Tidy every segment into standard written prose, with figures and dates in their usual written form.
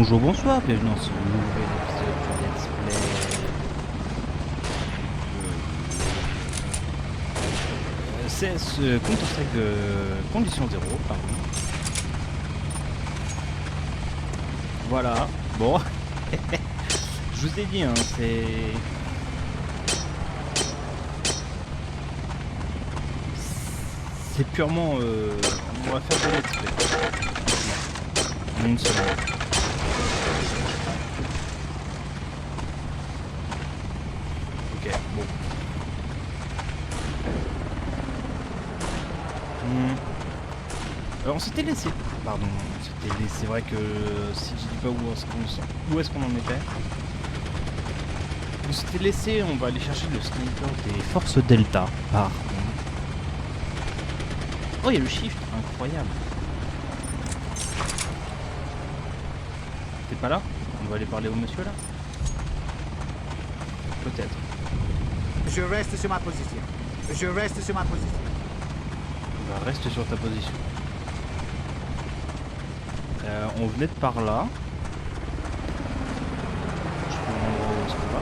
Bonjour, bonsoir, bienvenue dans ce nouvel épisode du Let's Play. C'est ce Counter-Strike Condition 0, pardon. Voilà, bon. Je vous ai dit, hein, c'est purement... on va faire des Let's Play. En une seconde. Ok, bon. Alors on s'était laissé... Pardon, on s'était laissé... C'est vrai que si je dis pas où est-ce qu'on en était. On s'était laissé, on va aller chercher le sniper des forces Delta. Par contre. Oh, il y a le shift, incroyable. T'es pas là? On va aller parler au monsieur là? Peut-être. Je reste sur ma position. Je reste sur ma position. Bah, reste sur ta position. On venait de par là. Je sais pas où est-ce qu'on va.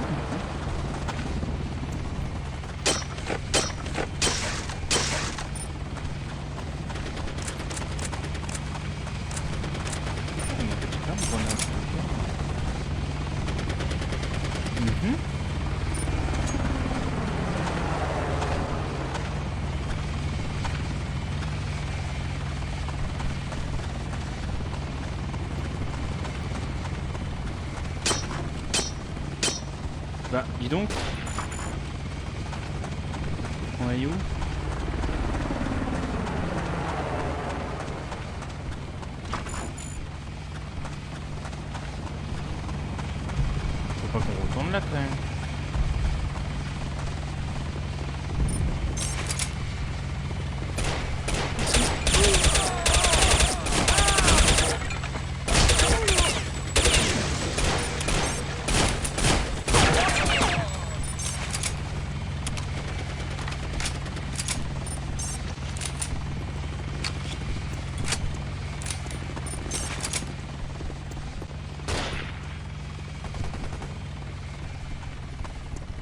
Bah, dis donc. On est où? Faut pas qu'on retourne là quand même.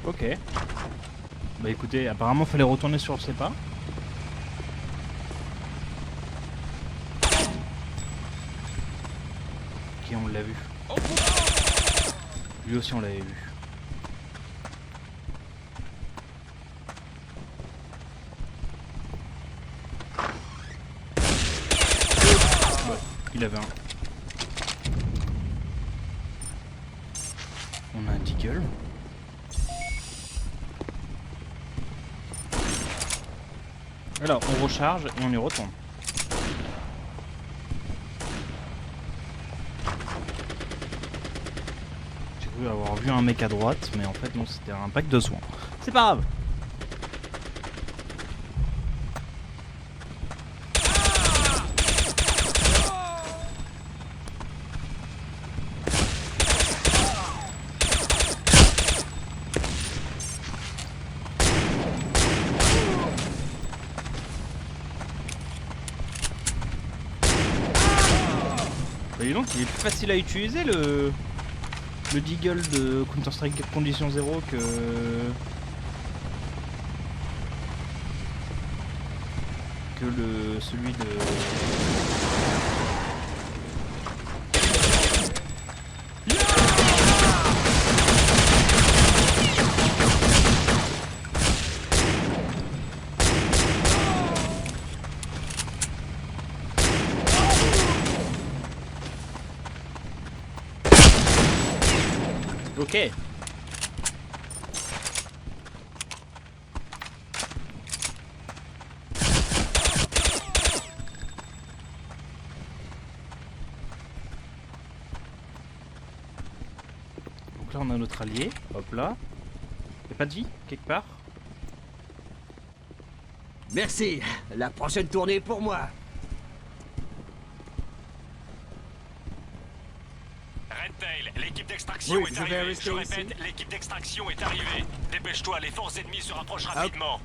Ok. Bah écoutez, apparemment fallait retourner sur ses pas. Ok, on l'a vu. Lui aussi on l'avait vu. Ouais, il avait un. On a un deagle. Alors, on recharge et on y retourne. J'ai cru avoir vu un mec à droite, mais en fait non, c'était un pack de soins. C'est pas grave. Bah dis donc, il est plus facile à utiliser le deagle de Counter-Strike Condition 0 que celui de... Ok. Donc là on a notre allié, hop là. Y'a pas de vie quelque part? Merci. La prochaine tournée est pour moi. Redtail, l'équipe d'extraction Oui, est je vais arrivée. rester Je répète, ici. l'équipe d'extraction est arrivée. Dépêche-toi, les forces ennemies se rapprochent rapidement.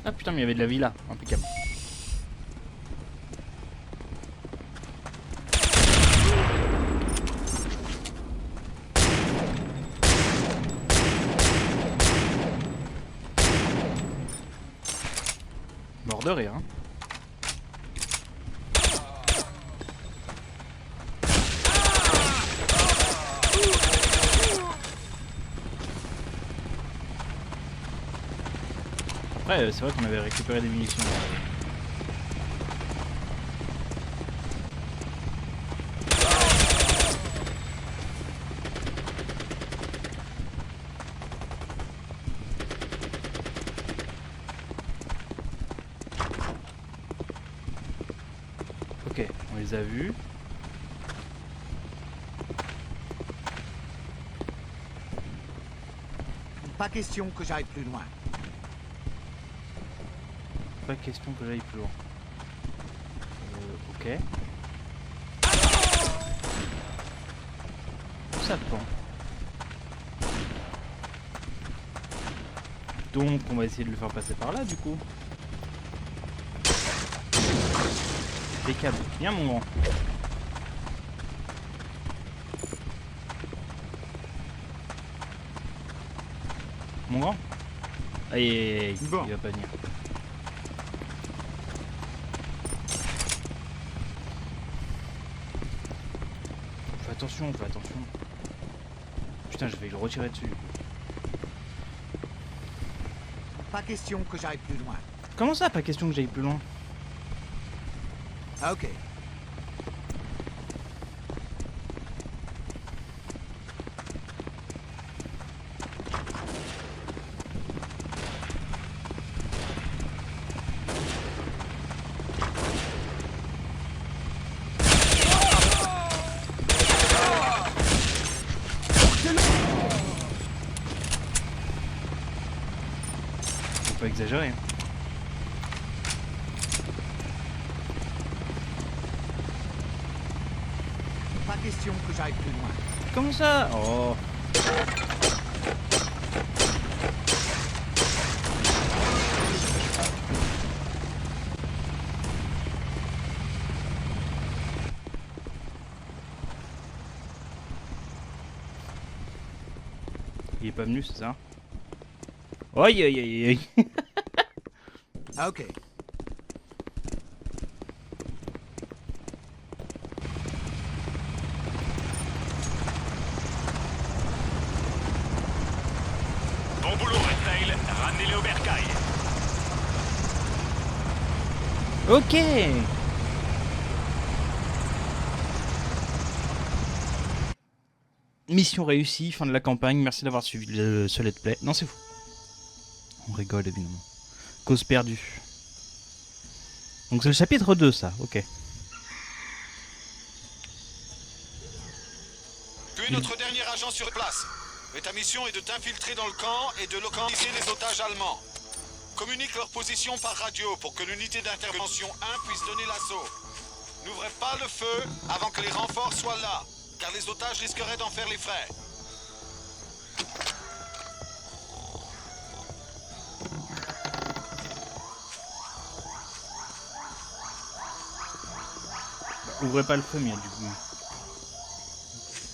Ah putain, mais il y avait de la vie là, impeccable. Mort de rire, hein. Après, c'est vrai qu'on avait récupéré des munitions. Ok, on les a vus. Pas question que j'aille plus loin. Pas question que j'aille plus loin. Ok. Ça pend. Donc on va essayer de le faire passer par là du coup. Impeccable. Viens mon grand. Mon grand. Aïe aïe aïe, Bon. il va pas venir. Fais attention, fais attention. Putain, je vais le retirer dessus. Pas question que j'aille plus loin. Comment ça, pas question que j'aille plus loin? Ok. Faut pas exagérer. Hein. Pas question que j'aille plus loin. Comment ça? Oh. Il est pas venu, c'est ça? Aïe aïe aïe aïe. Ok. Bon boulot, Red Tail. Ramenez-les au bercail. Ok. Mission réussie, fin de la campagne. Merci d'avoir suivi ce let's play. Non, c'est fou. On rigole évidemment. Cause perdue. Donc c'est le chapitre 2 ça, ok. Puis notre dernier agent sur place. Et ta mission est de t'infiltrer dans le camp et de localiser les otages allemands. Communique leur position par radio pour que l'unité d'intervention 1 puisse donner l'assaut. N'ouvrez pas le feu avant que les renforts soient là, car les otages risqueraient d'en faire les frais. Ouvrez pas le feu, mais il y a du bruit. Ok,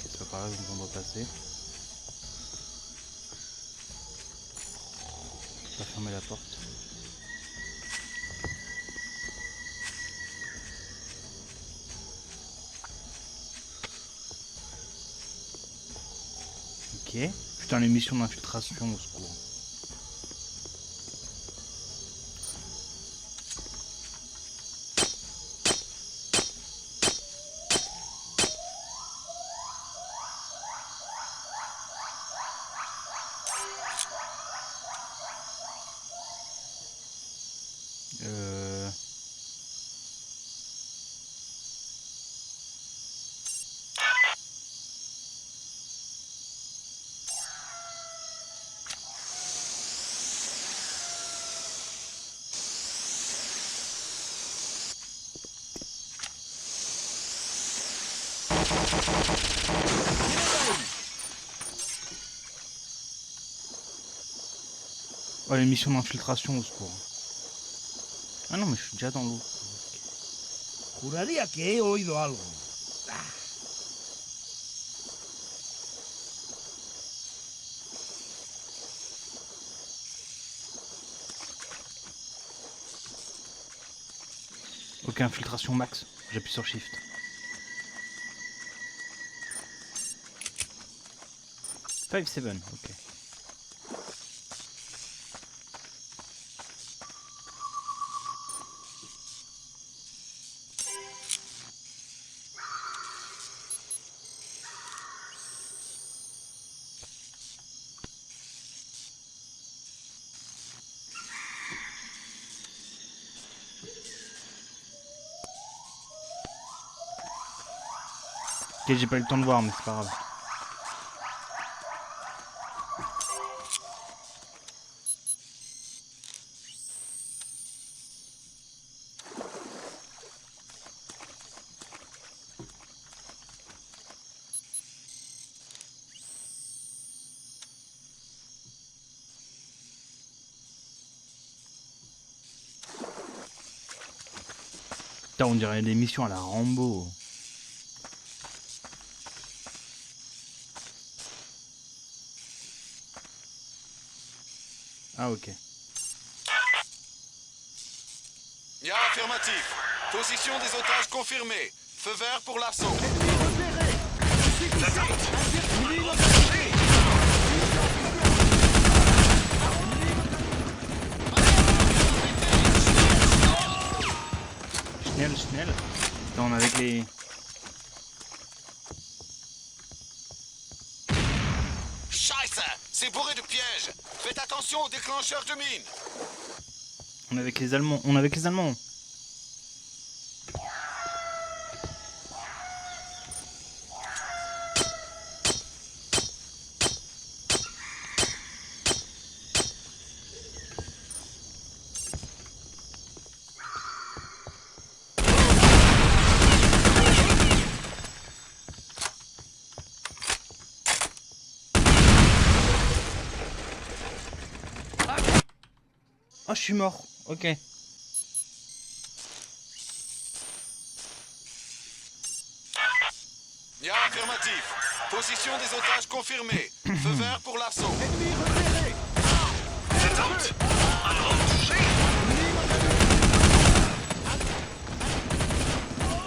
c'est pas pareil, donc on doit passer. On va fermer la porte. Ok. Putain, les missions d'infiltration au secours. Oh, les missions d'infiltration au secours. Ah non, mais je suis déjà dans l'eau. Juraría que he oído algo. Ok, infiltration max. J'appuie sur Shift. Five, seven, ok. Ok, j'ai pas eu le temps de voir, mais c'est pas grave. Putain, on dirait des missions à la Rambo. Ah ok. Ya, affirmatif. Position des otages confirmée. Feu vert pour l'assaut. Schnell, Schnell. Attends, on est avec les... Scheiße! C'est bourré de pièges. Faites attention aux déclencheurs de mines. On est avec les Allemands. On est avec les Allemands. Oh, je suis mort. Ok. Ya, affirmatif. Position des otages confirmée. Feu vert pour l'assaut.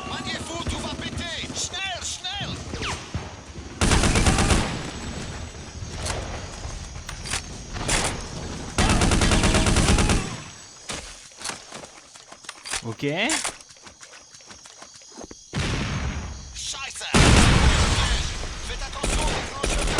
Maniez-vous, tout va péter. Schnell, schnell. Ok. Scheiße! Faites attention aux déclencheurs de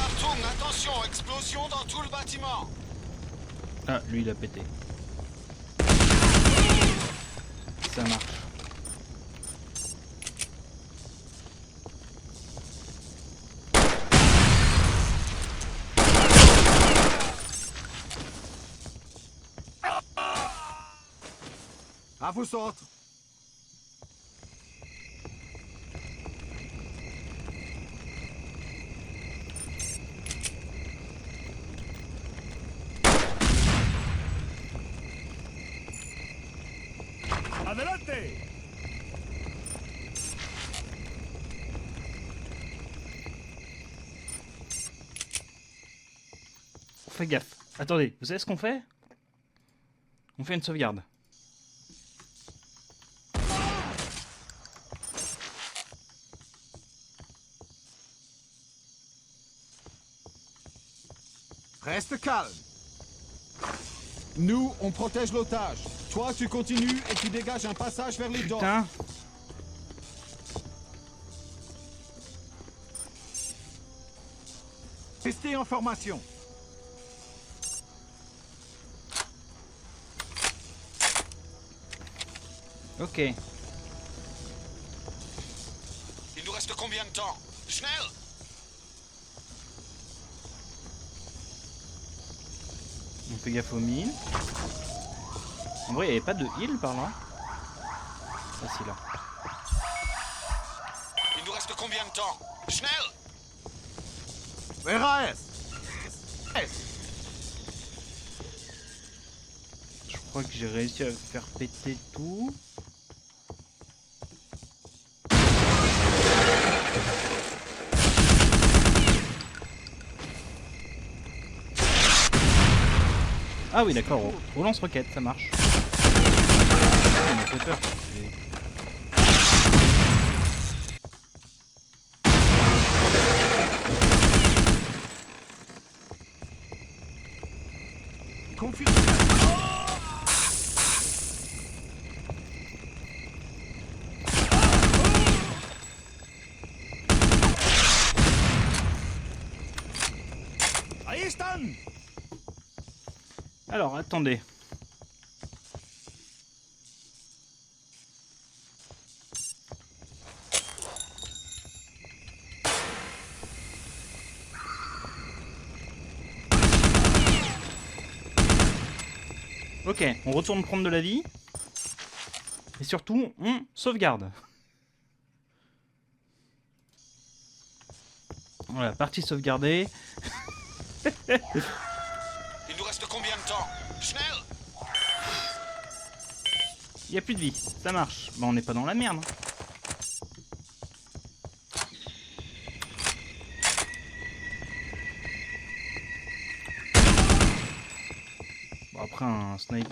Achtung, attention, explosion dans tout le bâtiment. Ah, lui il a pété. Ça marche. À vous autres. Adelante! Fais gaffe. Attendez, vous savez ce qu'on fait? On fait une sauvegarde. Reste calme. Nous, on protège l'otage. Toi, tu continues et tu dégages un passage vers les docks. Putain. Restez en formation. Ok. Il nous reste combien de temps? Schnell! On fait gaffe aux mines. En vrai, il n'y avait pas de heal par là. Ah si, là. Il nous reste combien de temps? Schnell! RAS. Je crois que j'ai réussi à faire péter tout. Ah oui, d'accord, au lance-roquette, ça marche. Ça m'a fait peur. Confirme. Allez, Stan! Alors, attendez. Ok, on retourne prendre de la vie. Et surtout, on sauvegarde. Voilà, partie sauvegardée. Il nous reste combien de temps? Schnell! Il n'y a plus de vie, ça marche. Bah on n'est pas dans la merde. Hein. Bon après un snipe.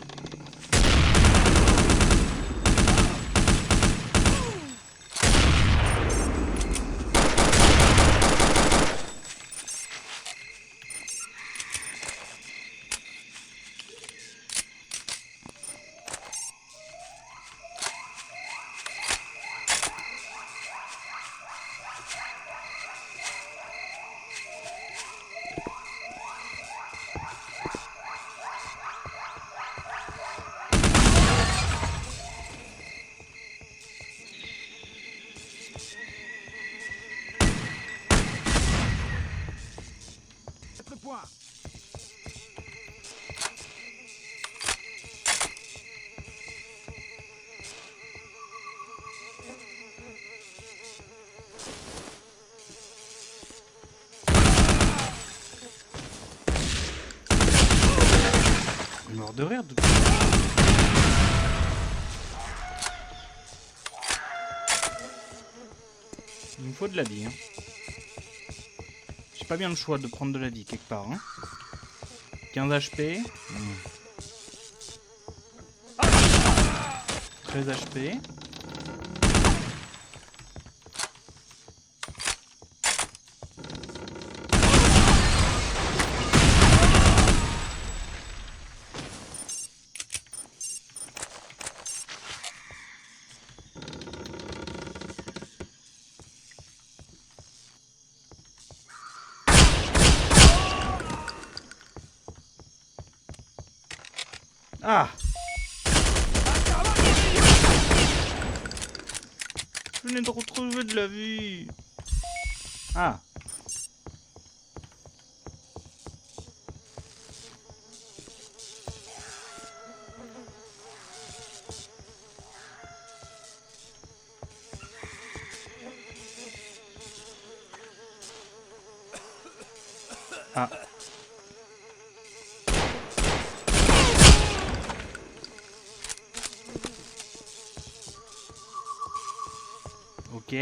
Le point. Mort de rire. Il me faut de la vie. Hein. J'ai pas bien le choix de prendre de la vie quelque part. Hein. 15 HP. 13 HP. Ah! Je venais de retrouver de la vie. Ah! Ah! Ok.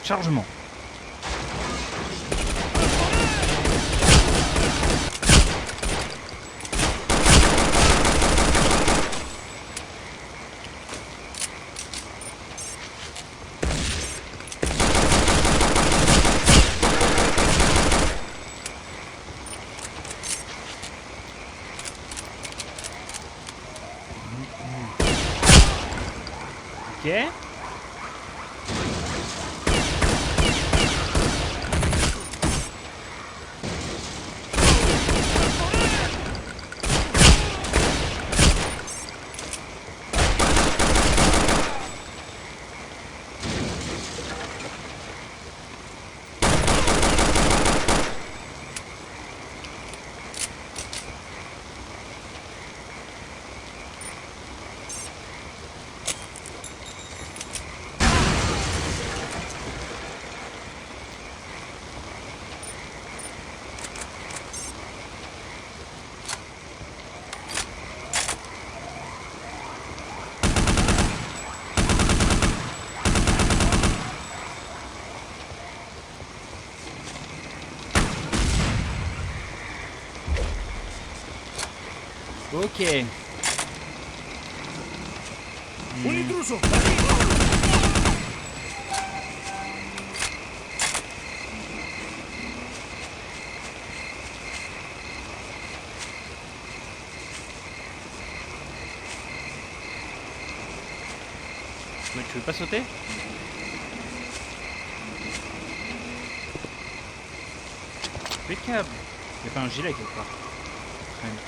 Chargement. Ok. Ok. Un intruso! Mais tu veux pas sauter? Impeccable. Y'a pas un gilet quelque part. Très bien.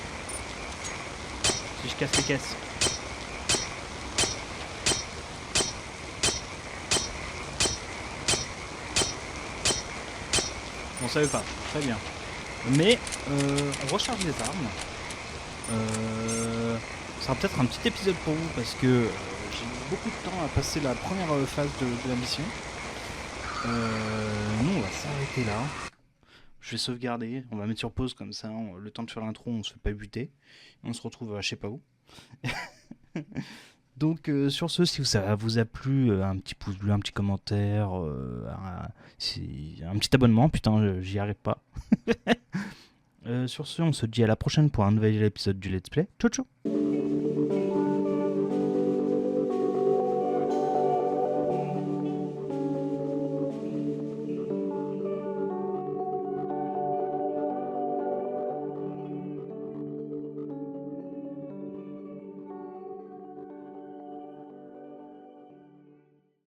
Si je casse les caisses. On savait pas. Très bien. Mais on recharge les armes. Ça sera peut-être un petit épisode pour vous parce que j'ai eu beaucoup de temps à passer la première phase de la mission. Nous on va s'arrêter là. Je vais sauvegarder, on va mettre sur pause comme ça, le temps de faire l'intro, on se fait pas buter. On se retrouve à je sais pas où. Donc sur ce, si ça vous a plu, un petit pouce bleu, un petit commentaire, un petit abonnement, putain j'y arrive pas. Sur ce, on se dit à la prochaine pour un nouvel épisode du Let's Play. Ciao ciao.